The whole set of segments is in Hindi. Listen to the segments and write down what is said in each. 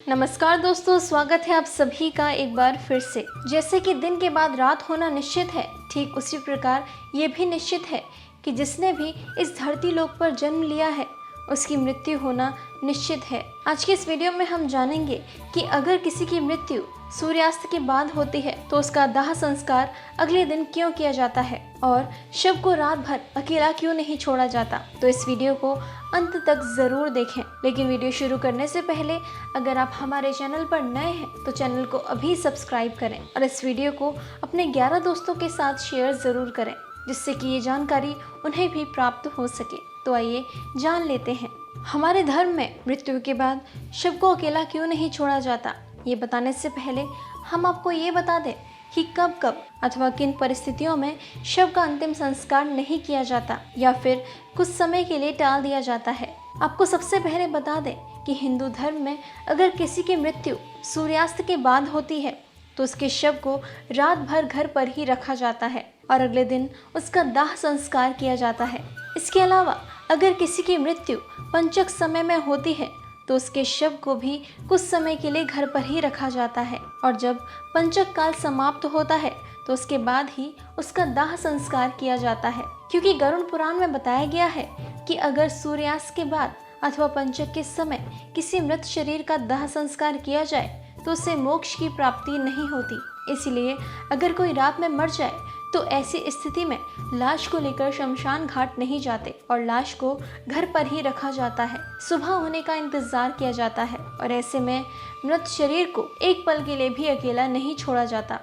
नमस्कार दोस्तों, स्वागत है आप सभी का एक बार फिर से। जैसे कि दिन के बाद रात होना निश्चित है, ठीक उसी प्रकार ये भी निश्चित है कि जिसने भी इस धरती लोक पर जन्म लिया है उसकी मृत्यु होना निश्चित है। आज के इस वीडियो में हम जानेंगे कि अगर किसी की मृत्यु सूर्यास्त के बाद होती है तो उसका दाह संस्कार अगले दिन क्यों किया जाता है और शव को रात भर अकेला क्यों नहीं छोड़ा जाता। तो इस वीडियो को अंत तक ज़रूर देखें। लेकिन वीडियो शुरू करने से पहले अगर आप हमारे चैनल पर नए हैं तो चैनल को अभी सब्सक्राइब करें और इस वीडियो को अपने 11 दोस्तों के साथ शेयर ज़रूर करें, जिससे कि ये जानकारी उन्हें भी प्राप्त हो सके। तो आइए जान लेते हैं, हमारे धर्म में मृत्यु के बाद शव को अकेला क्यों नहीं छोड़ा जाता। ये बताने से पहले हम आपको ये बता दें कि कब कब अथवा किन परिस्थितियों में शव का अंतिम संस्कार नहीं किया जाता या फिर कुछ समय के लिए टाल दिया जाता है। आपको सबसे पहले बता दें कि हिंदू धर्म में अगर किसी की मृत्यु सूर्यास्त के बाद होती है तो उसके शव को रात भर घर पर ही रखा जाता है और अगले दिन उसका दाह संस्कार किया जाता है। इसके अलावा अगर किसी की मृत्यु पंचक समय में होती है तो उसके शव को भी कुछ समय के लिए घर पर ही रखा जाता है और जब पंचक काल समाप्त होता है तो उसके बाद ही उसका दाह संस्कार किया जाता है। क्योंकि गरुड़ पुराण में बताया गया है कि अगर सूर्यास्त के बाद अथवा पंचक के समय किसी मृत शरीर का दाह संस्कार किया जाए तो उसे मोक्ष की प्राप्ति नहीं होती। इसलिए अगर कोई रात में मर जाए तो ऐसी स्थिति में लाश को लेकर शमशान घाट नहीं जाते और लाश को घर पर ही रखा जाता है। सुबह होने का इंतजार किया जाता है और ऐसे में मृत शरीर को एक पल के लिए भी अकेला नहीं छोड़ा जाता।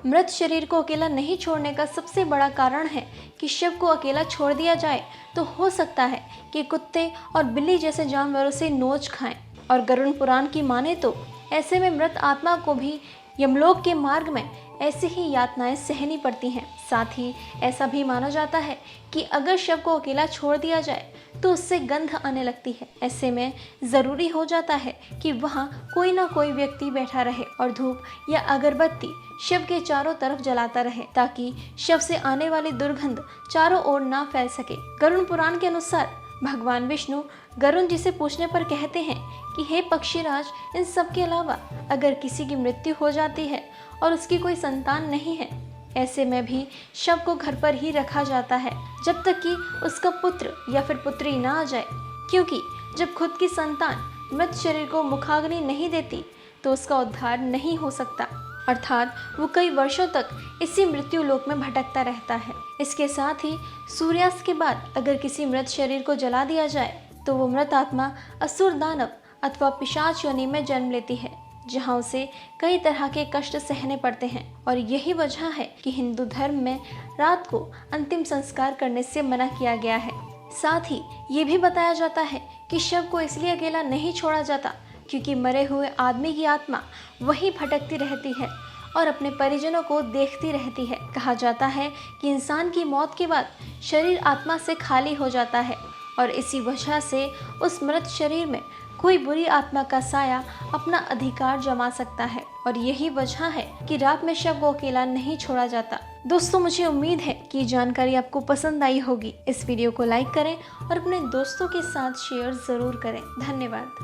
मृत शरीर को अकेला नहीं छोड़ने का सबसे बड़ा कारण है कि शव को अकेला छोड़ दिया जाए तो हो सकता है कि कुत्ते और बिल्ली जैसे जानवरों से नोच खाएं और गरुड़ पुराण की माने तो ऐसे में मृत आत्मा को भी यमलोक के मार्ग में ऐसी ही यातनाएं सहनी पड़ती हैं। साथ ही ऐसा भी माना जाता है कि अगर शव को अकेला छोड़ दिया जाए तो उससे गंध आने लगती है। ऐसे में ज़रूरी हो जाता है कि वहाँ कोई ना कोई व्यक्ति बैठा रहे और धूप या अगरबत्ती शव के चारों तरफ जलाता रहे ताकि शव से आने वाली दुर्गंध चारों ओर ना फैल सके। गरुड़ पुराण के अनुसार भगवान विष्णु गरुड़ जी से पूछने पर कहते हैं कि हे पक्षीराज, इन सब के अलावा अगर किसी की मृत्यु हो जाती है और उसकी कोई संतान नहीं है, ऐसे में भी शव को घर पर ही रखा जाता है जब तक कि उसका पुत्र या फिर पुत्री ना आ जाए। क्योंकि जब खुद की संतान मृत शरीर को मुखाग्नि नहीं देती तो उसका उद्धार नहीं हो सकता, अर्थात वो कई वर्षों तक इसी मृत्यु लोक में भटकता रहता है। इसके साथ ही सूर्यास्त के बाद अगर किसी मृत शरीर को जला दिया जाए तो वो मृत आत्मा असुर दानव अथवा पिशाच योनि में जन्म लेती है, जहाँ उसे कई तरह के कष्ट सहने पड़ते हैं। और यही वजह है कि हिंदू धर्म में रात को अंतिम संस्कार करने से मना किया गया है। साथ ही ये भी बताया जाता है कि शव को इसलिए अकेला नहीं छोड़ा जाता क्योंकि मरे हुए आदमी की आत्मा वहीं भटकती रहती है और अपने परिजनों को देखती रहती है। कहा जाता है कि इंसान की मौत के बाद शरीर आत्मा से खाली हो जाता है और इसी वजह से उस मृत शरीर में कोई बुरी आत्मा का साया अपना अधिकार जमा सकता है और यही वजह है कि रात में शव को अकेला नहीं छोड़ा जाता। दोस्तों, मुझे उम्मीद है कि ये जानकारी आपको पसंद आई होगी। इस वीडियो को लाइक करें और अपने दोस्तों के साथ शेयर ज़रूर करें। धन्यवाद।